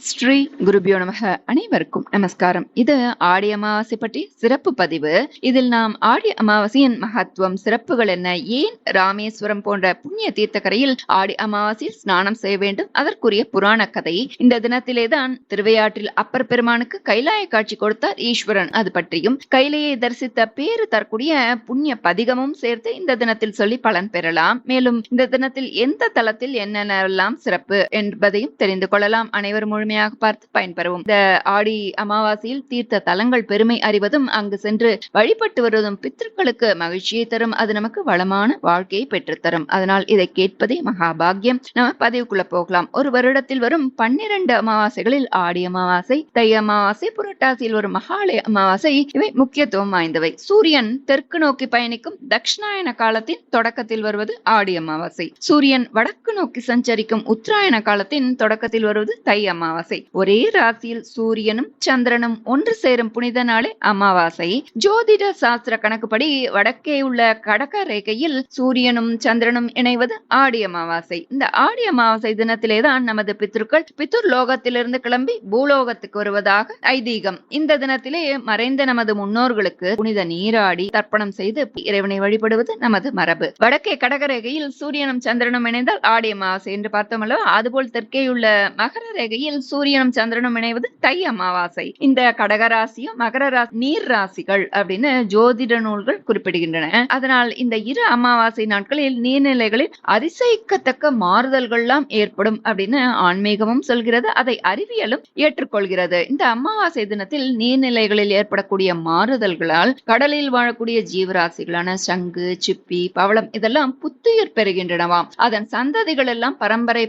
ஸ்ரீ குருபியோ நமக. அனைவருக்கும் நமஸ்காரம். இது ஆடி அமாவாசை பற்றி சிறப்பு பதிவு. இதில் நாம் ஆடி அமாவாசையின் மகத்துவம், சிறப்புகள் என்ன, ஏன் ராமேஸ்வரம் போன்ற புண்ணிய தீர்த்தக்கரையில் ஆடி அமாவாசையில் ஸ்நானம் செய்ய வேண்டும், அதற்குரிய புராண கதை. இந்த தினத்திலேதான் திருவையாற்றில் அப்பர் பெருமானுக்கு கைலாய காட்சி கொடுத்தார் ஈஸ்வரன், அது பற்றியும் கைலையை தரிசித்த பேறு தரக்கூடிய புண்ணிய பதிகமும் சேர்த்து இந்த தினத்தில் சொல்லி பலன் பெறலாம். மேலும் இந்த தினத்தில் எந்த தலத்தில் என்னென்னலாம் சிறப்பு என்பதையும் தெரிந்து கொள்ளலாம். அனைவரும் முழுமையாக பார்த்து பயன்பெறவும். இந்த ஆடி அமாவாசையில் தீர்த்த தலங்கள் பெருமை அறிவதும் அங்கு சென்று வழிபட்டு வருவதும் பித்ருக்களுக்கு மகிழ்ச்சியை தரும். அது நமக்கு வளமான வாழ்க்கையை பெற்றுத்தரும். அதனால் இதை கேட்பதே மகாபாகியம். நம்ம பதிவுக்குள்ள போகலாம். ஒரு வருடத்தில் வரும் 12 அமாவாசைகளில் ஆடி அமாவாசை, தை அமாவாசை, புரட்டாசியில் வரும் மகாலய அமாவாசை இவை முக்கியத்துவம் வாய்ந்தவை. சூரியன் தெற்கு நோக்கி பயணிக்கும் தட்சிணாயன காலத்தின் தொடக்கத்தில் வருவது ஆடி அமாவாசை. சூரியன் வடக்கு நோக்கி சஞ்சரிக்கும் உத்தராயண காலத்தின் தொடக்கத்தில் வருவது தை அமாவாசை. ஒரே ராசியில் சூரியனும் சந்திரனும் ஒன்று சேரும் புனித நாளே அமாவாசை. ஜோதிட சாஸ்திர கணக்குப்படி வடக்கே உள்ள கடக ரேகையில் சூரியனும் சந்திரனும் இணைவது ஆடி அமாவாசை. இந்த ஆடி அமாவாசை தினத்திலேதான் நமது பித்ருக்கள் பித்ரு லோகத்திலிருந்து கிளம்பி பூலோகத்துக்கு வருவதாக ஐதீகம். இந்த தினத்திலே மறைந்த நமது முன்னோர்களுக்கு புனித நீராடி தர்ப்பணம் செய்து இறைவனை வழிபடுவது நமது மரபு. வடக்கே கடகரேகையில் சூரியனும் சந்திரனும் இணைந்தால் ஆடி அமாவாசை என்று பார்த்தோம் அல்லவா? அதுபோல் தெற்கே உள்ள மகர ரேகையில் சூரியனும் சந்திரனும் இணைவது தை அமாவாசை. இந்த கடகராசியும் மகர ராசி நீர் ராசிகள் அப்படின்னு ஜோதிட நூல்கள் குறிப்பிடுகின்றன. அதனால் இந்த இரு அமாவாசை நாட்களில் நீர்நிலைகளில் அதிசயிக்கத்தக்க மாறுதல்கள் எல்லாம் ஏற்படும் அப்படின்னு ஆன்மீகமும் சொல்கிறது. அதை அறிவியலும் ஏற்றுக்கொள்கிறது. இந்த அமாவாசை தினத்தில் நீர்நிலைகளில் ஏற்படக்கூடிய மாறுதல்களால் கடலில் வாழக்கூடிய ஜீவராசிகளான சங்கு, சிப்பி, பவளம் இதெல்லாம் புத்துயிர் பெறுகின்றனவாம். அதன் சந்ததிகள் எல்லாம்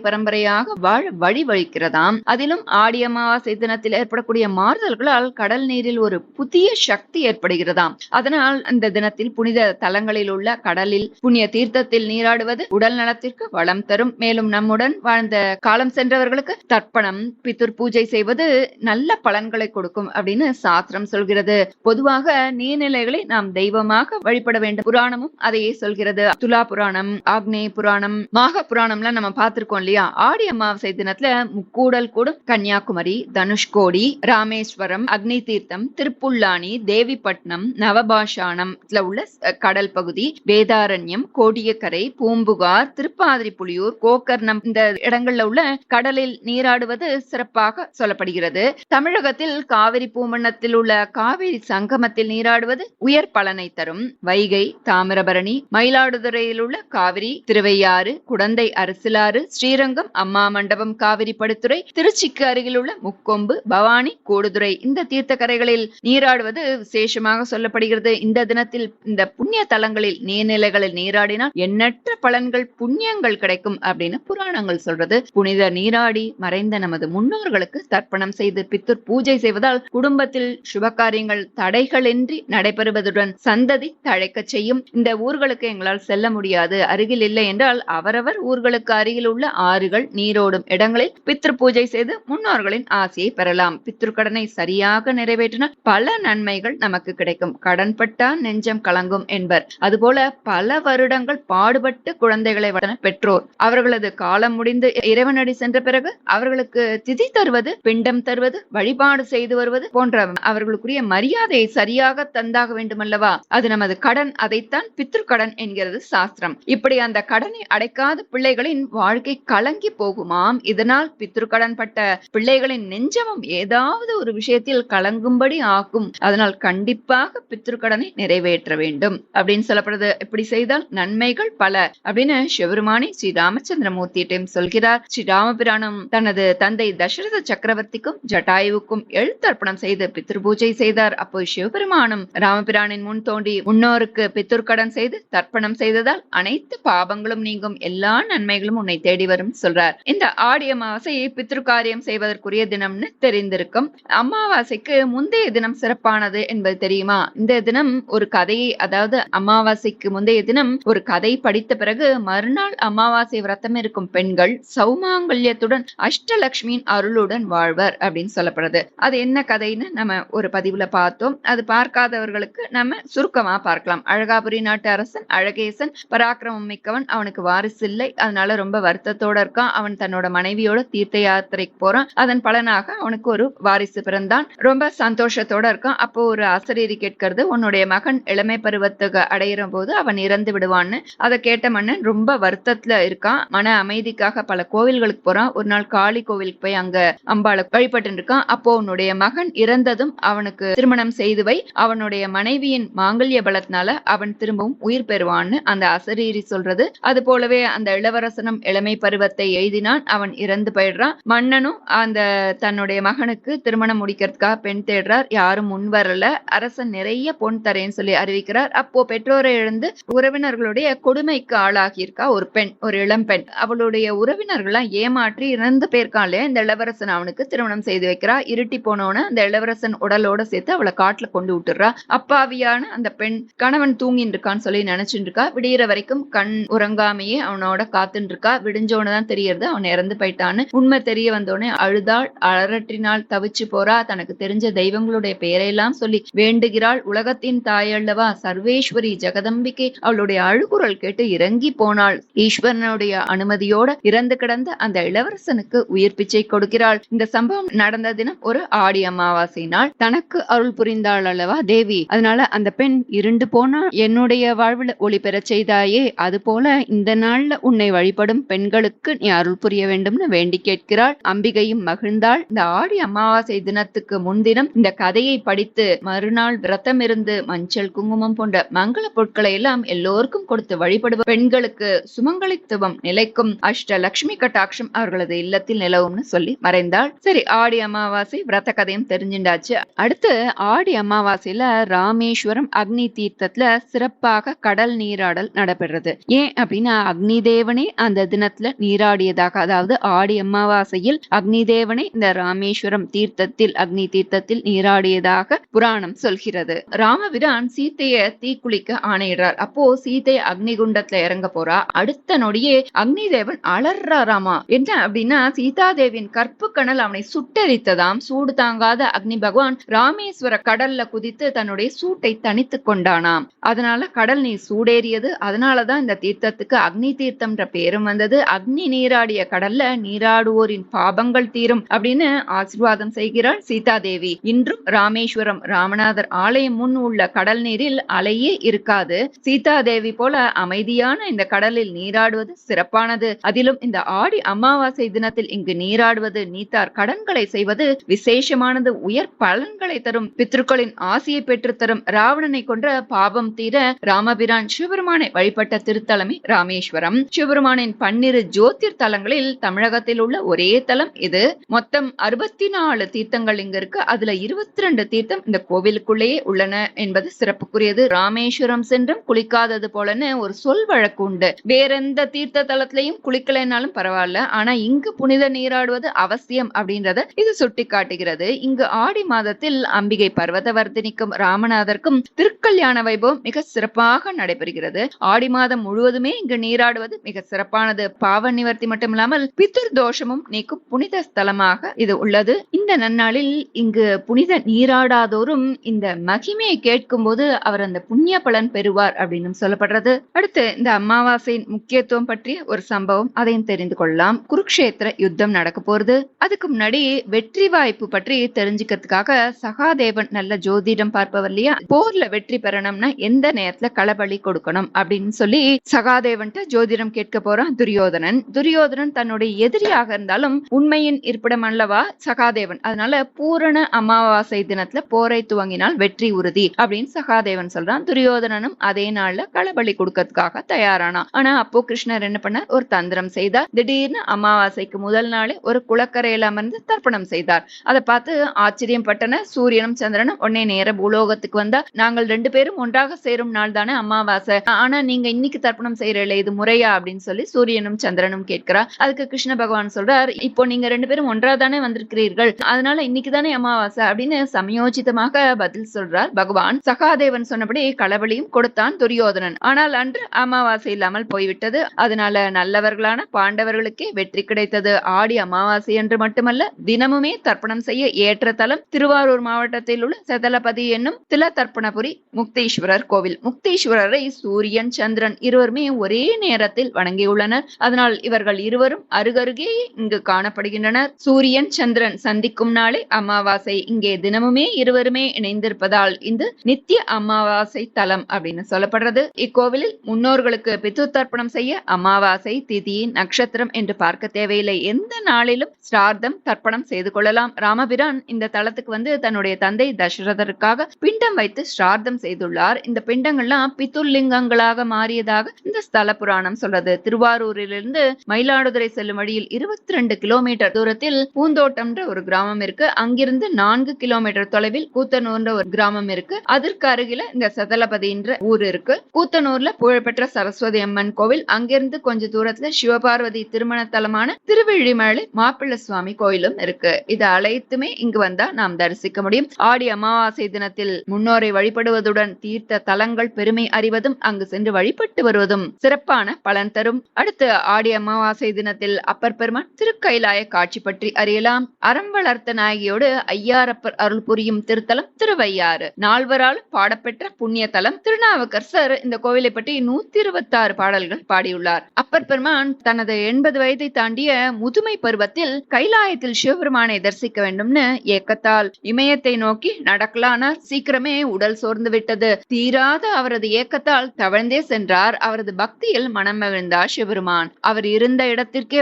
பரம்பரையாக வாழ வழிவழிக்கிறதாம். அதிலும் ஆடி அமாவாசை தினத்தில் ஏற்படக்கூடிய மாறுதல்களால் கடல் நீரில் ஒரு புதிய சக்தி ஏற்படுகிறதாம். அதனால் இந்த தினத்தில் புனித தலங்களில் உள்ள கடலில் புண்ணிய தீர்த்தத்தில் நீராடுவது உடல் நலத்திற்கு வளம் தரும். மேலும் நம்முடன் வாழ்ந்த காலம் சென்றவர்களுக்கு தர்ப்பணம், பித்ரு பூஜை செய்வது நல்ல பலன்களை கொடுக்கும் அப்படின்னு சாஸ்திரம் சொல்கிறது. பொதுவாக நீர்நிலைகளை நாம் தெய்வமாக வழிபட வேண்டும். புராணமும் அதையே சொல்கிறது. துலா புராணம், ஆக்னேய புராணம், மாக புராணம்லாம் நம்ம பார்த்திருக்கோம் இல்லையா? ஆடி அமாவாசை தினத்துல முக்கூடல் கூடும் கன்னியாகுமரி, தனுஷ்கோடி, ராமேஸ்வரம், அக்னி தீர்த்தம், திருப்புல்லானி, தேவிப்பட்டினம், நவபாஷானம் உள்ள கடல் பகுதி, வேதாரண்யம், கோடியக்கரை, பூம்புகார், திருப்பாதிரி புலியூர், கோக்கர்ணம் இந்த இடங்கள்ல உள்ள கடலில் நீராடுவது சிறப்பாக சொல்லப்படுகிறது. தமிழகத்தில் காவிரி பூமண்டலத்தில் உள்ள காவிரி சங்கமத்தில் நீராடுவது உயர் பலனை தரும். வைகை, தாமிரபரணி, மயிலாடுதுறையில் உள்ள காவிரி, திருவையாறு, குடந்தை அரசிலாறு, ஸ்ரீரங்கம், அம்மா மண்டபம், காவிரி படுத்துறை, திருச்சிக்கு அருகில் உள்ள முக்கொம்பு, பவானி, கூடுதுறை இந்த தீர்த்த கரைகளில் நீராடுவது விசேஷமாக சொல்லப்படுகிறது. இந்த தினத்தில் இந்த புண்ணிய தலங்களில் நீர்நிலைகளில் நீராடினால் எண்ணற்ற பலன்கள், புண்ணியங்கள் கிடைக்கும் அப்படின்னு புராணங்கள் சொல்றது. புனித நீராடி மறைந்த நமது முன்னோர்களுக்கு தர்ப்பணம் செய்து பித்ரு பூஜை செய்வதால் குடும்பத்தில் சுபகாரியங்கள் தடைகளின்றி நடைபெறுவதுடன் சந்ததி தழைக்க செய்யும். இந்த ஊர்களுக்கு எங்களால் செல்ல முடியாது, அருகில் இல்லை என்றால் அவரவர் ஊர்களுக்கு அருகில் உள்ள ஆறுகள், நீரோடும் இடங்களில் பித்ரு பூஜை செய்து முன்னோர்களின் ஆசையை பெறலாம். பித்ரு கடனை சரியாக நிறைவேற்றினால் பல நன்மைகள் நமக்கு கிடைக்கும். கடன்பட்டா நெஞ்சம் கலங்கும் என்பர். அதுபோல பல வருடங்கள் பாடுபட்டு குழந்தைகளை வளர்த்த பெற்றோர் அவர்களது காலம் முடிந்து இறைவனடி சென்ற பிறகு அவர்களுக்கு திதி தருவது, பிண்டம் தருவது, வழிபாடு செய்து வருவது போன்ற அவர்களுக்குரிய மரியாதையை சரியாக தந்தாக வேண்டும் அல்லவா? அது நமது கடன். அதைத்தான் பித்ரு கடன் என்கிறது சாஸ்திரம். இப்படி அந்த கடனை அடைக்காத பிள்ளைகளின் வாழ்க்கை கலங்கி போகுமாம். இதனால் பித்ரு கடன் பட்ட பிள்ளைகளின் நெஞ்சமும் ஏதாவது ஒரு விஷயத்தில் கலங்கும்படி ஆகும். அதனால் கண்டிப்பாக பித்ரு கடனை நிறைவேற்ற வேண்டும் அப்படின்னு சொல்லப்படுது. இப்படி செய்தால் நன்மைகள் பல அப்படின்னு சிவபெருமானி ஸ்ரீ ராமச்சந்திரமூர்த்தியிடம் சொல்கிறார். ஸ்ரீ ராமபிரானும் தனது தந்தை தசரத சக்கரவர்த்திக்கும் ஜட்டாயுவுக்கும் எழுத்தர்ப்பணம் செய்து பித்ரு பூஜை செய்தார். அப்போ சிவபெருமானும் ராமபிரானின் முன் தோண்டி முன்னோருக்கு பித்ரு கடன் செய்து தர்ப்பணம் செய்ததால் அனைத்து பாபங்களும் நீங்கும், எல்லா நன்மைகளும் உன்னை தேடி வரும் சொல்றார். இந்த ஆடி அமாவாசையை பித்ரு காரியம் செய்வதற்குரிய தினம்னு தெரிந்திருக்கும். அமாவாசைக்கு முந்தைய தினம் சிறப்பானது என்பது தெரியுமா? இந்த தினம் ஒரு கதையை, அதாவது அமாவாசைக்கு முந்தைய தினம் ஒரு கதை படித்த பிறகு மறுநாள் அமாவாசை விரதம் இருக்கும் பெண்கள் சௌமாங்கல்யத்துடன் அஷ்டலட்சுமியின் அருளுடன் வாழ்வர் அப்படின்னு சொல்லப்படுது. அது என்ன கதைன்னு நம்ம ஒரு பதிவுல பார்த்தோம். அது பார்க்காதவர்களுக்கு நம்ம சுருக்கமா பார்க்கலாம். அழகாபுரி நாட்டு அரசன் அழகேசன் பராக்கிரமம் மிக்கவன். அவனுக்கு வாரிசு இல்லை. அதனால ரொம்ப வருத்தத்தோட இருக்கான். அவன் தன்னோட மனைவியோட தீர்த்த யாத்திரை போறான். அதன் பலனாக அவனுக்கு ஒரு வாரிசு பிறந்தான். ரொம்ப சந்தோஷத்தோட இருக்கான். அப்போ ஒரு அசரீரி கேட்கிறது, உன்னுடைய மகன் இளமை பருவத்துக்கு அடையிற போது அவன் இறந்து விடுவான்னு. அதை கேட்ட மன்னன் ரொம்ப வருத்தத்துல இருக்கான். மன அமைதிக்காக பல கோவில்களுக்கு போறான். ஒரு நாள் காளி கோவிலுக்கு போய் அங்க அம்பாளை வழிபட்டு இருக்கான். அப்போ உன்னுடைய மகன் இறந்ததும் அவனுக்கு திருமணம் செய்து வை, அவனுடைய மனைவியின் மாங்கல்ய பலத்தினால அவன் திரும்பவும் உயிர் பெறுவான்னு அந்த அசரீரி சொல்றது. அது போலவே அந்த இளவரசனும் இளமை பருவத்தை எய்தினான். அவன் இறந்து போயிடுறான். மன்னனும் அந்த தன்னுடைய மகனுக்கு திருமணம் முடிக்கிறதுக்காக பெண் தேடுறார். யாரும் முன் வரல. அரசன் நிறைய பொன் தரேன்னு சொல்லி அறிவிக்கிறார். அப்போ பெற்றோரை இழந்து உறவினர்களுடைய கொடுமைக்கு ஆளாகி இருக்கா ஒரு பெண், ஒரு இளம் பெண். அவளுடைய உறவினர்கள்லாம் ஏமாற்றி இறந்து போயிருக்காளே, இந்த இளவரசன் அவனுக்கு திருமணம் செய்து வைக்கிறா. இருட்டி போனோன்னு அந்த இளவரசன் உடலோட சேர்த்து அவளை காட்டுல கொண்டு விட்டுறா. அப்பாவியான அந்த பெண் கணவன் தூங்கின்னு இருக்கான்னு சொல்லி நினைச்சுட்டு இருக்கா. விடியிற வரைக்கும் கண் உறங்காமையே அவனோட காத்துட்டு இருக்கா. விடிஞ்சோன்னு தான் தெரியறது அவன் இறந்து போயிட்டான்னு. உண்மை தெரிய வந்தோடனே அழுதாள், அலறற்றினாள், தவிச்சு போறா. தனக்கு தெரிஞ்ச தெய்வங்களுடைய பெயரையெல்லாம் சொல்லி வேண்டுகிறாள். உலகத்தின் தாயல்லவா சர்வேஸ்வரி ஜெகதம்பிகை. அவளுடைய அழுகுரல் கேட்டு இறங்கி போனாள். ஈஸ்வரனுடைய அனுமதியோட இறந்து கிடந்த அந்த இளவரசனுக்கு உயிர் பிச்சை கொடுக்கிறாள். இந்த சம்பவம் நடந்த தினம் ஒரு ஆடி அமாவாசை நாள். தனக்கு அருள் புரிந்தாள் அல்லவா தேவி. அதனால அந்த பெண் இருண்டு போனா என்னுடைய வாழ்வில் ஒளி பெறச் செய்தாயே, அது போல இந்த நாள்ல உன்னை வழிபடும் பெண்களுக்கு நீ அருள் புரிய வேண்டும்னு வேண்டி கேட்கிறாள். அம்பிகையும் மகிழ்ந்தாள். இந்த ஆடி அமாவாசை தினத்துக்கு முன்தினம் இந்த கதையை படித்து மறுநாள் விரதம் இருந்து மஞ்சள் குங்குமம் போன்ற மங்கள பொருட்களை எல்லாம் எல்லோருக்கும் கொடுத்து வழிபடுவ பெண்களுக்கு சுமங்கலித்துவம் நிலைக்கும், அஷ்டலட்சுமி கட்டாட்சம் அவர்களது இல்லத்தில் நிலவும்னு சொல்லி மறைந்தாள். சரி, ஆடி அமாவாசை விரத கதையும் தெரிஞ்சுண்டாச்சு. அடுத்து ஆடி அமாவாசையில ராமேஸ்வரம் அக்னி தீர்த்தத்துல சிறப்பாக கடல் நீராடல் நடைபெறுறது. ஏன் அப்படின்னா அக்னி தேவனே அந்த தினத்துல நீராடியதாக, அதாவது ஆடி அமாவாசையில் அக்னி தேவனே இந்த ராமேஸ்வரம் தீர்த்தத்தில் அக்னி தீர்த்தத்தில் நீராடியதாக புராணம் சொல்கிறது. ராமபிரான் சீத்தைய தீக்குளிக்க ஆணையிடுறார். அப்போ சீத்தை அக்னி குண்டத்துல இறங்க போறா. அடுத்த நொடியே அக்னி தேவன் அலறாராமா. என்ன அப்படின்னா சீதாதேவியின் கற்பு கணல் அவனை சுட்டெரித்ததாம். சூடு தாங்காத அக்னி பகவான் ராமேஸ்வர கடல்ல குதித்து தன்னுடைய சூட்டை தனித்து கொண்டானாம். அதனால கடல் நீர் சூடேறியது. அதனாலதான் இந்த தீர்த்தத்துக்கு அக்னி தீர்த்தம்ன்ற பேரும் வந்தது. அக்னி நீராடிய கடல்ல நீராடுவோரின் பாபங்கள் தீரும் அப்படின்னு ஆசீர்வாதம் செய்கிறாள் சீதாதேவி. இன்றும் ராமேஸ்வரம் ராமநாதர் ஆலயம் முன் உள்ள கடல் நீரில் அலையே இருக்காது. சீதாதேவி போல அமைதியான இந்த கடலில் நீராடுவது சிறப்பானது. அதிலும் இந்த ஆடி அமாவாசை தினத்தில் இங்கு நீராடுவது, நீத்தார் கடன்களை செய்வது விசேஷமானது. உயர் பலன்களை தரும், பித்ருக்களின் ஆசையை பெற்று தரும். ராவணனை கொன்ற பாபம் தீர ராமபிரான் சிவபெருமானை வழிபட்ட திருத்தலமே ராமேஸ்வரம். சிவபெருமானின் 12 ஜோதிர் தலங்களில் தமிழகத்தில் உள்ள ஒரே தலம் இது. மொத்தம் 64 தீர்த்தங்கள் இங்க இருக்கு. அதுல 22 தீர்த்தம் இந்த கோவிலுக்குள்ளேயே உள்ளன என்பது சிறப்புக்குரியது. ராமேஸ்வரம் சென்றும் குளிக்காதது போலன்னு ஒரு சொல் வழக்கு உண்டு. வேற எந்த தீர்த்த தலத்திலையும் குளிக்கலைனாலும் பரவாயில்ல, ஆனா இங்கு புனித நீராடுவது அவசியம் அப்படின்றத இது சுட்டி காட்டுகிறது. இங்கு ஆடி மாதத்தில் அம்பிகை பர்வதவர்த்தினிக்கும் ராமநாதருக்கும் திருக்கல்யாண வைபவம் மிக சிறப்பாக நடைபெறுகிறது. ஆடி மாதம் முழுவதுமே இங்கு நீராடுவது மிக சிறப்பானது. பாவ நிவர்த்தி மட்டுமில்லாமல் பித்ரு தோஷமும் நீக்கும் புனித ஸ்தலமாக இது உள்ளது. இந்த நன்னாளில் இங்கு புனித நீராடாதோரும் இந்த மகிமையை கேட்கும் போது அவர் அந்த புண்ணிய பலன் பெறுவார் அப்படின்னு சொல்லப்படுறது. அடுத்து இந்த அமாவாசையின் முக்கியத்துவம் பற்றிய ஒரு சம்பவம், அதையும் தெரிந்து கொள்ளலாம். குருக்ஷேத்திர யுத்தம் நடக்க போறது. அதுக்கு முன்னாடி வெற்றி வாய்ப்பு பற்றி தெரிஞ்சுக்கிறதுக்காக சகாதேவன் நல்ல ஜோதிடம் பார்ப்பவர் இல்லையா, போர்ல வெற்றி பெறணும்னா எந்த நேரத்துல களபலி கொடுக்கணும் அப்படின்னு சொல்லி சகாதேவன் ஜோதிடம் கேட்க போறான் துரியோதனன். துரியோதனன் தன்னுடைய எதிரியாக இருந்தாலும் உண்மையின் இருப்பிடம் அல்லவா சகாதேவன். அதனால பூரண அமாவாசை தினத்துல போரை துவங்கினால் வெற்றி உறுதி அப்படின்னு சகாதேவன் சொல்றான். துரியோதனனும் அதே நாள்ல களபலி கொடுக்கறதுக்காக தயாரானா. ஆனா அப்போ கிருஷ்ணர் என்ன பண்ணார், ஒரு தந்திரம் செய்தார். திடீர்னு அமாவாசைக்கு முதல் நாளே ஒரு குளக்கரையில அமர்ந்து தர்ப்பணம் செய்தார். அதை பார்த்து ஆச்சரியம் பட்டன சூரியனும் சந்திரனும். உடனே நேர பூலோகத்துக்கு வந்தா, நாங்கள் 2 பேரும் ஒன்றாக சேரும் நாள் தானே அமாவாசை, ஆனா நீங்க இன்னைக்கு தர்ப்பணம் செய்யறீங்களே, இது முறையா அப்படின்னு சொல்லி சூரியனும் சந்திரனும் கேட்கிறா. அதுக்கு கிருஷ்ண பகவான் சொல்றார், இப்போ நீங்க 2 பேரும் ஒன்றா தானே வந்திருக்கிறீர்கள், அதனால இன்னைக்கு தானே அமாவாசை அப்படின்னு சமயோசிதமாக பதில் சொல்றார் பகவான். சகாதேவன் சொன்னபடி களபலியும் கொடுத்தான் துரியோதனன். ஆனால் அன்று அமாவாசை இல்லாமல் போய்விட்டது. அதனால நல்லவர்களான பாண்டவர்களுக்கே வெற்றி கிடைத்தது. ஆடி அமாவாசை என்று மட்டுமல்ல, தினமுமே தர்ப்பணம் செய்ய ஏற்ற தலம் திருவாரூர் மாவட்டத்தில் உள்ள செதலபதி என்னும் தில தர்ப்பணபுரி முக்தீஸ்வரர் கோவில். முக்தீஸ்வரரை சூரியன் சந்திரன் இருவருமே ஒரே நேரத்தில் வணங்கியுள்ளனர். அதனால் இவர்கள் இருவரும் அருகருகே இங்கு காணப்படுகிறார். கொண்டாடப்படுகின்றனர். சூரியன் சந்திரன் சந்திக்கும் நாளே அமாவாசை. இங்கே தினமுமே இருவருமே இணைந்திருப்பதால் இந்த நித்திய அமாவாசை தலம் அப்படின்னு சொல்லப்படுறது. இக்கோவிலில் முன்னோர்களுக்கு பித்து தர்ப்பணம் செய்ய அமாவாசை திதி நட்சத்திரம் என்று பார்க்க தேவையில்லை. எந்த நாளிலும் ஸ்ரார்த்தம் தர்ப்பணம் செய்து கொள்ளலாம். ராமபிரான் இந்த தலத்துக்கு தன்னுடைய தந்தை தசரதருக்காக பிண்டம் வைத்து ஸ்ரார்த்தம் செய்துள்ளார். இந்த பிண்டங்கள்லாம் பித்துர்லிங்கங்களாக மாறியதாக இந்த ஸ்தல புராணம் சொல்றது. திருவாரூரிலிருந்து மயிலாடுதுறை செல்லும் வழியில் 22 கிலோமீட்டர் தூரத்தில் பூந்தோட்டம்ன்ற ஒரு கிராமம் இருக்கு. அங்கிருந்து 4 கிலோமீட்டர் தொலைவில் கூத்தனூர்ன்ற ஒரு கிராமம் இருக்கு. அதற்கு அருகில இந்த சதலபதின்ற ஊர் இருக்கு. கூத்தனூர்ல புகழ்பெற்ற சரஸ்வதி அம்மன் கோவில், அங்கிருந்து கொஞ்ச தூரத்துல சிவபார்வதி திருமண தலமான திருவிழிமலை மாப்பிள்ளை சுவாமி கோயிலும் இருக்கு. இது அனைத்துமே இங்கு வந்தா நாம் தரிசிக்க முடியும். ஆடி அமாவாசை தினத்தில் முன்னோரை வழிபடுவதுடன் தீர்த்த தலங்கள் பெருமை அறிவதும் அங்கு சென்று வழிபட்டு வருவதும் சிறப்பான பலன் தரும். அடுத்து ஆடி அமாவாசை தினத்தில் அப்பர் பெருமான் திருக்கைலாய காட்சி பற்றி அறியலாம். அறம் வளர்த்த நாயகியோடு ஐயாரப்பர் அருள் புரியும் திருத்தலம் திருவையாறு. நால்வரால் பாடப்பெற்ற புண்ணிய தலம். திருநாவுக்கரசர் இந்த கோவிலை பற்றி 126 பாடல்கள் பாடியுள்ளார். அப்பர் பெருமான் தனது 80 வயதை தாண்டிய முதுமை பருவத்தில் கைலாயத்தில் சிவபெருமானை தரிசிக்க வேண்டும்னு ஏக்கத்தால் இமயத்தை நோக்கி நடக்கலானார். சீக்கிரமே உடல் சோர்ந்து விட்டது. தீராத அவரது ஏக்கத்தால் தவழ்ந்தே சென்றார். அவரது பக்தியில் மனம் மகிழ்ந்தார் சிவபெருமான். அவர் இருந்த இடத்திற்கே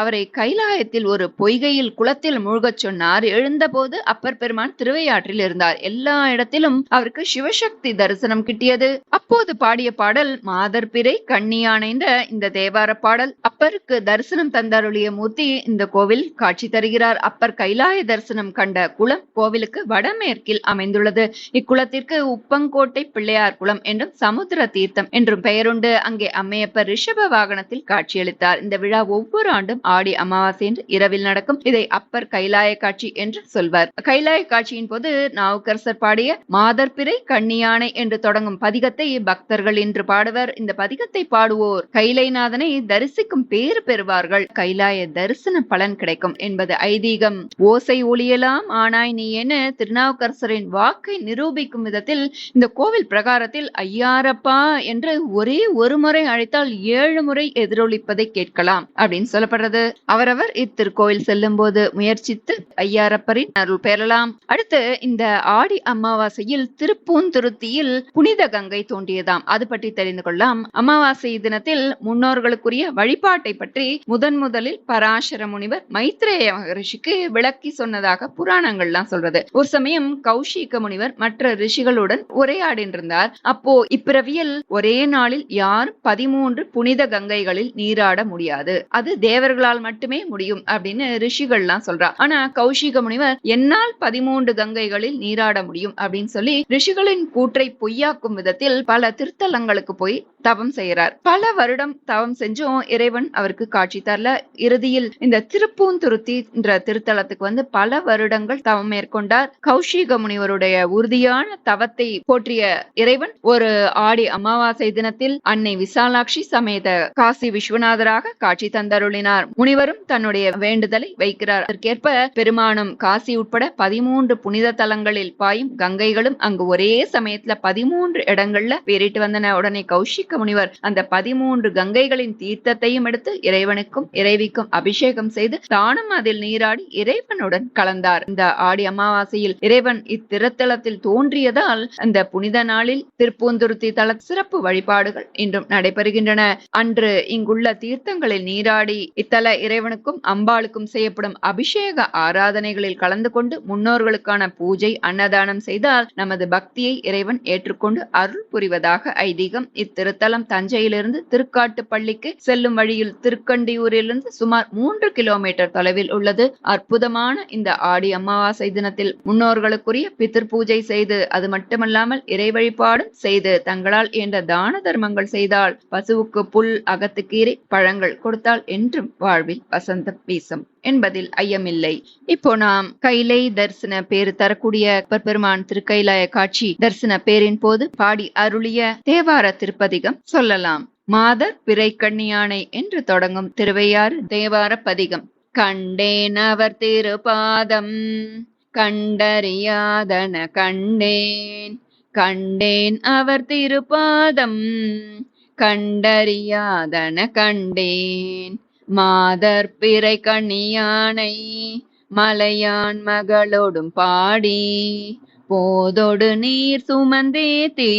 அவரை கைலாயத்தில் ஒரு பொய்கையில் குளத்தில் மூழ்கச் சொன்னார். எழுந்தபோது அப்பர் பெருமான் திருவையாற்றில் இருந்தார். எல்லா இடத்திலும் அவருக்கு சிவசக்தி தரிசனம் கிட்டியது. அப்போது பாடிய பாடல் மாதர்பிறை கண்ணியானை என்ற இந்த தேவார பாடல். அப்பருக்கு தரிசனம் தந்தருளிய மூர்த்தி இந்த கோவில் காட்சி தருகிறார். அப்பர் கைலாய தரிசனம் கண்ட குளம் கோவிலுக்கு வடமேற்கில் அமைந்துள்ளது. இக்குளத்திற்கு உப்பங்கோட்டை பிள்ளையார் குளம் என்றும் சமுத்திர தீர்த்தம் என்றும் பெயருண்டு. அங்கே அம்மையப்பர் ரிஷப வாகனத்தில் காட்சியளித்தார். இந்த விழா ஒவ்வொரு ஆண்டும் ஆடி அமாவாசை என்று இரவில் நடக்கும். இதை அப்பர் கைலாய காட்சி என்று சொல்வார். கைலாய காட்சியின் போது நாவுக்கரசர் பாடிய மாதர்பிறை கண்ணியானை என்று தொடங்கும் பதிகத்தை பக்தர்கள் இன்று பாடுவர். இந்த பதிகத்தை பாடுவோர் கைலைநாதனை தரிசிக்கும் பேறு பெறுவார்கள். கைலாய தரிசன பலன் கிடைக்கும் என்பது ஐதீகம். ஓசை ஒளியலாம் ஆனாய் நீ என திருநாவுக்கரசரின் வாக்கை நிரூபிக்கும் விதத்தில் இந்த கோவில் பிரகாரத்தில் ஐயாரப்பா என்று ஒரே ஒரு முறை அழைத்தால் 7 முறை எதிரொலிப்பதை கேட்கலாம் அப்படின்னு சொல்லப்படுறது. அவரவர் இத்திருக்கோவில் செல்லும் போது முயற்சித்து ஐயாரப்பரின் அருள் பெறலாம். அடுத்து இந்த ஆடி அமாவாசையில் திருப்பூந்துருத்தியில் புனித கங்கை தோன்றியதாம். அது பற்றி தெரிந்து கொள்ளலாம். அமாவாசை தினத்தில் முன்னோர்களுக்குரிய வழிபாட்டை பற்றி முதலில் பராசர முனிவர் மைத்ரேய மகரிஷிக்கு விளக்கி சொன்னதாக புராணங்கள்லாம் சொல்றது. ஒரு சமயம் கௌஷிக முனிவர் மற்ற ரிஷிகளுடன் உரையாடின்றிருந்தார். அப்போ இப்பிறவியில் ஒரே நாளில் யாரும் 13 புனித கங்கைகளில் நீராட முடியாது, அது தேவர்களால் மட்டுமே முடியும் அப்படின்னு ரிஷிகள்லாம் சொல்றா. ஆனா கௌஷிக முனிவர் என்னால் 13 கங்கைகளில் நீராட முடியும் அப்படின்னு சொல்லி ரிஷிகளின் கூற்றை பொய்யாக்கும் விதத்தில் பல திருத்தலங்களுக்கு போய் தவம் செய்யறார். பல வருடம் தவம் செஞ்சும் இறைவன் அவருக்கு காட்சி தரல. இறுதியில் இந்த திருப்பூந்துருத்தி என்ற திருத்தலத்துக்கு பல வருடங்கள் தவம் மேற்கொண்டார். கௌஷிக முனிவருடைய உறுதியான தவத்தை போற்றிய இறைவன் ஒரு ஆடி அமாவாசை தினத்தில் அன்னை விசாலாட்சி சமேத காசி விஸ்வநாதராக காட்சி தந்தருளினார். முனிவரும் தன்னுடைய வேண்டுதலை வைக்கிறார். அதற்கேற்ப பெருமானும் காசி உட்பட 13 புனித தலங்களில் பாயும் கங்கைகளும் அங்கு ஒரே சமயத்துல 13 இடங்கள்ல பேரிட்டு வந்தன. உடனே கௌஷிக முனிவர் அந்த 13 கங்கைகளின் தீர்த்தத்தையும் எடுத்து இறைவனுக்கும் இறைவிக்கும் அபிஷேகம் செய்து தானும் அதில் நீராடி இறைவனுடன் கலந்தார். இந்த ஆடி அமாவாசையில் இறைவன் இத்திருத்தலத்தில் தோன்றியதால் அந்த புனித நாளில் திருப்பூந்துருத்தி தல சிறப்பு வழிபாடுகள் இன்றும் நடைபெறுகின்றன. அன்று இங்குள்ள தீர்த்தங்களில் நீராடி இத்தல இறைவனுக்கும் அம்பாளுக்கும் செய்யப்படும் அபிஷேக ஆராதனைகளில் கலந்து கொண்டு முன்னோர்களுக்கான பூஜை அன்னதானம் செய்தால் நமது பக்தியை இறைவன் ஏற்றுக்கொண்டு அருள் புரிவதாக ஐதீகம். இத்திருத்தலம் தஞ்சையிலிருந்து திருக்காட்டுப்பள்ளிக்கு செல்லும் வழியில் திருக்கண்டியூரிலிருந்து சுமார் 3 கிலோமீட்டர் தொலைவில் உள்ளது. அற்புதமான இந்த ஆடி அமாவாசை தினத்தில் முன்னோர்களுக்குரிய பிதிர் பூஜை செய்து அது மட்டுமல்லாமல் இறை வழிபாடும் செய்து தங்களால் என்ற தான தர்மங்கள் செய்தால், பசுவுக்கு புல் அகத்துக்கீரை பழங்கள் கொடுத்தால் என்றும் வாழ்வில் வசந்தம் வீசும் என்பதில் ஐயமில்லை. இப்போ நாம் கைலை தரிசன பேரு தரக்கூடிய பெருமான் திருக்கைலாய காட்சி தரிசன பேரின் போது பாடி அருளிய தேவார திருப்பதிகம் சொல்லலாம். மாதர் பிறை கண்ணியானை என்று தொடங்கும் திருவையாறு தேவார பதிகம். கண்டேன் அவர் திருபாதம் கண்டறியாதன கண்டேன், கண்டேன் அவர் திருபாதம் கண்டறியாதன கண்டேன், மாதர் பிறை கண்ணியானை மலையான் மகளோடும் பாடி போதொடு நீர் சுமந்தேத்தி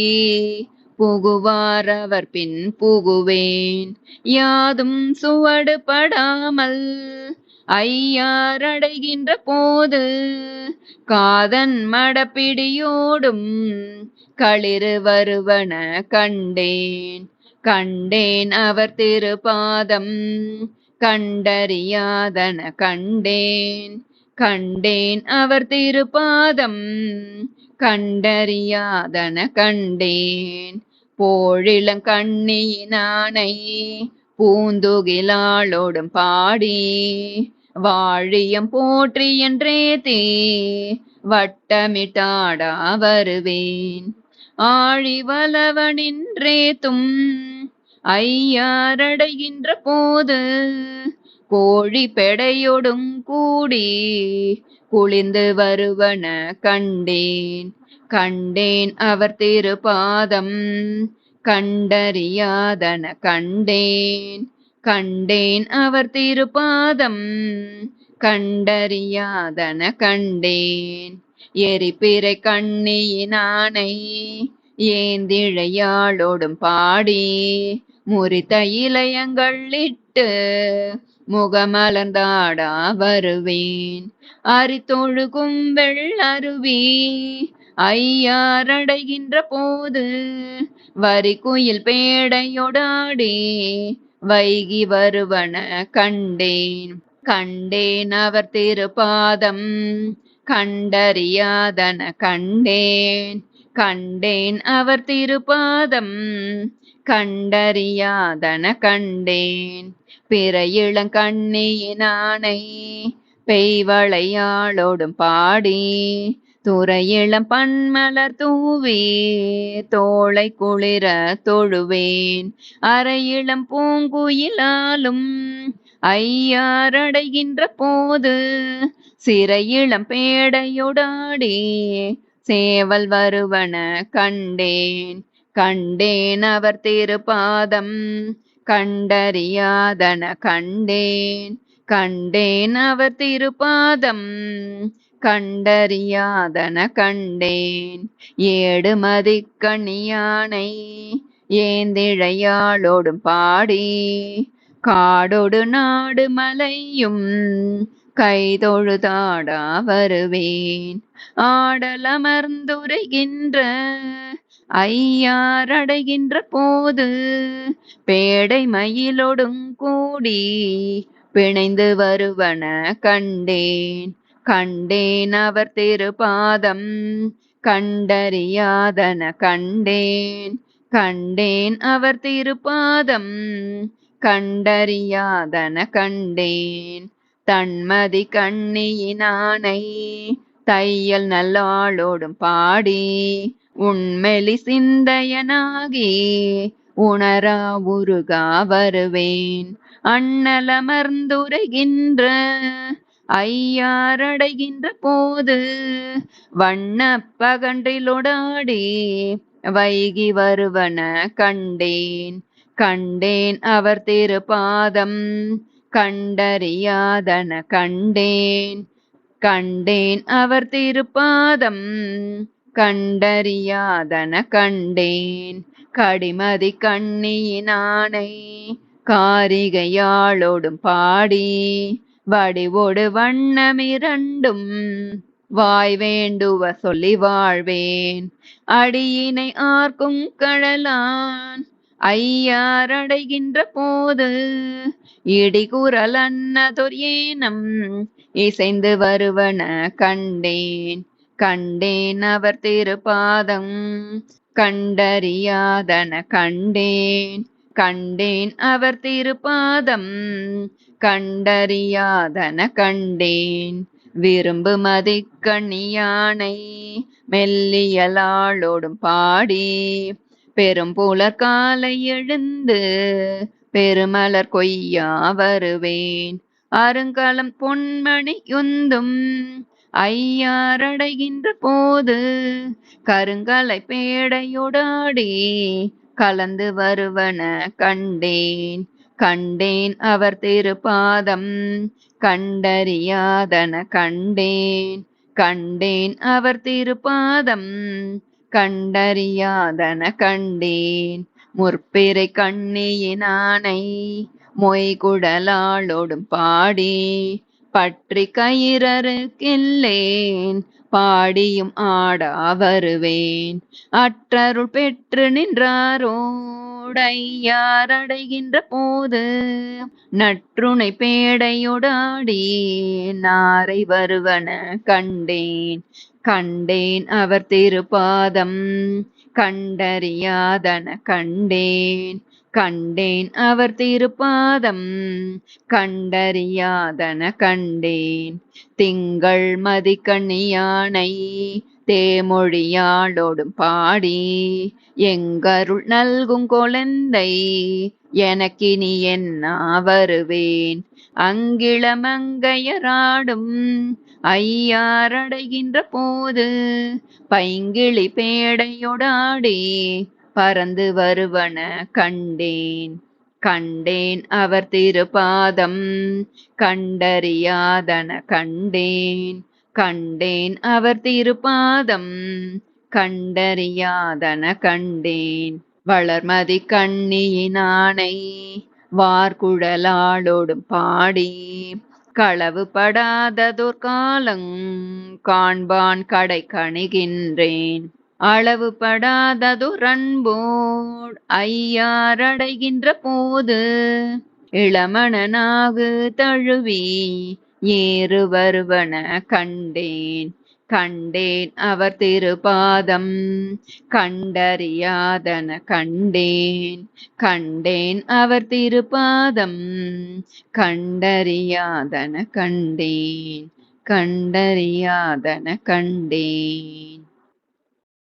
புகுவார் அவர் பின் புகுவேன் யாதும் சுவடு படாமல் ஐயார் அடைகின்ற போது காதன் மடப்பிடியோடும் களிறு வருவன கண்டேன் கண்டேன் அவர் திருபாதம் கண்டறியாதன கண்டேன் கண்டேன் அவர் திருபாதம் கண்டறியாதன கண்டேன் போழிளங்கண்ணியினானை பூந்துகிலாளோடும் பாடி வாழியம் போற்றி என்றே தீ வட்டமிட்டாடா வருவேன் ஆழி வலவனின்றேத்தும் ஐயாரடைகின்ற போது கோழி பெடையொடும் கூடி குளிந்து வருவன கண்டேன் கண்டேன் அவர் திருபாதம் கண்டறியாதன கண்டேன் கண்டேன் அவர் திருபாதம் கண்டறியாதன கண்டேன் எரிப்பிறை கண்ணியினானை ஏந்திழையாளோடும் பாடி முறித்த இளையங்கள் இட்டு முகமலர்ந்தாடா வருவேன் அரித்தொழுகும் வெள்ளருவி ஐயாரடைகின்ற போது வரி குயில் பேடையொடாடி வைகி வருவன கண்டேன் கண்டேன் அவர் திருபாதம் கண்டறியாதன கண்டேன் கண்டேன் அவர் திருபாதம் கண்டறியாதன கண்டேன் பிற இளங்கண்ணியினானை பெய்வளையாளோடும் பாடி துறையிளம் பன்மலர் தூவி தோளை குளிர தொழுவேன் அரையிளம் பூங்குயிலாலும் ஐயாரடைகின்ற போது சிறையிளம் பேடையொடாடி சேவல் வருவன கண்டேன் கண்டேன் அவர் திருபாதம் கண்டறியாதன கண்டேன் கண்டேன் அவர் திருபாதம் கண்டறியாதன கண்டேன் ஏடு மதிக்கண்ணியானை ஏந்திழையாளோடும் பாடி காடொடு நாடு மலையும் கைதொழுதாடா வருவேன் ஆடலமர்ந்துரைகின்ற ஐயாரடைகின்ற போது பேடை மயிலொடும் கூடி பிணைந்து வருவன கண்டேன் கண்டேன் அவர் திருபாதம் கண்டறியாதன கண்டேன் கண்டேன் அவர் திருபாதம் கண்டறியாதன கண்டேன் தன்மதி கண்ணியினானை தையல் நல்லாளோடும் பாடி உண்மெலி சிந்தையனாகி உணரா உருகா வருவேன் அண்ணலமர்ந்துரைகின்ற ஐயாரடைகின்ற போது வண்ண பகன்றிலொடாடி வைகி வருவன கண்டேன் கண்டேன் அவர் திருபாதம் கண்டறியாதன கண்டேன் கண்டேன் அவர் திருப்பாதம் கண்டறியாதன கண்டேன் கடிமதி கண்ணியினானை காரிகையாளோடும் பாடி வடிவோடு வண்ணமிரண்டும் வாய் வேண்டுவ சொல்லி வாழ்வேன் அடியினை ஆர்க்கும் கழலான் ஐயாரடைகின்ற போது இடிகுரல் அன்னதொர் ஏனம் இசைந்து வருவன கண்டேன் கண்டேன் அவர் திருப்பாதம் கண்டறியாதன கண்டேன் கண்டேன் அவர் திருப்பாதம் கண்டறியாதன கண்டேன் விரும்பு மதிக்கண்ணியானை மெல்லியலாளோடும் பாடி பெரும்புலர் காலை எழுந்து பெருமலர் கொய்யா வருவேன் அருங்கலம் பொன்மணி யுந்தும் ஐயாரடைகின்ற போது கருங்கலை பேடையொடாடி கலந்து வருவன கண்டேன் கண்டேன் அவர் திருப்பாதம் கண்டறியாதன கண்டேன். கண்டேன் அவர் திருப்பாதம் கண்டறியாதன கண்டேன். முற்பிறை கண்ணியினானை மொய்குடலாளோடும் பாடி பற்றி கயிறறுக்கில்லேன் பாடியும் ஆடா வருவேன். அற்றருள் பெற்று நின்றாரோடையாரடைகின்ற போது நற்றுணை பேடையொடாடி நாரை வருவன கண்டேன். கண்டேன் அவர் திருப்பாதம் கண்டறியாதன கண்டேன். கண்டேன் அவர் திருப்பாதம் கண்டறியாதன கண்டேன். திங்கள் மதிக்கண்ணியானை தேமொழியாளோடும் பாடி எங்கருள் நல்கும் கொழந்தை எனக்கினி என்னா வருவேன். அங்கிளமங்கையராடும் ஐயாரடைகின்ற போது பைங்கிளி பேடையொடாடி பறந்து வருவன கண்டேன். கண்டேன் அவர் திருப்பாதம் கண்டறியாதன கண்டேன். கண்டேன் அவர் திருப்பாதம் கண்டறியாதன கண்டேன். வளர்மதி கண்ணியினானை வார்குழலாளோடும் பாடி களவு படாததோர் காலங் காண்பான் கடை கணிகின்றேன். அளவு படாததோர் அன்போடு ஐயாரடைகின்ற போது இளமணனாகு தழுவி ஏறு வருவன கண்டேன். கண்டேன் அவர் திருப்பாதம் கண்டறியாதன கண்டேன். கண்டேன் அவர் திருப்பாதம் கண்டறியாதன கண்டேன். கண்டறியாதன கண்டேன்.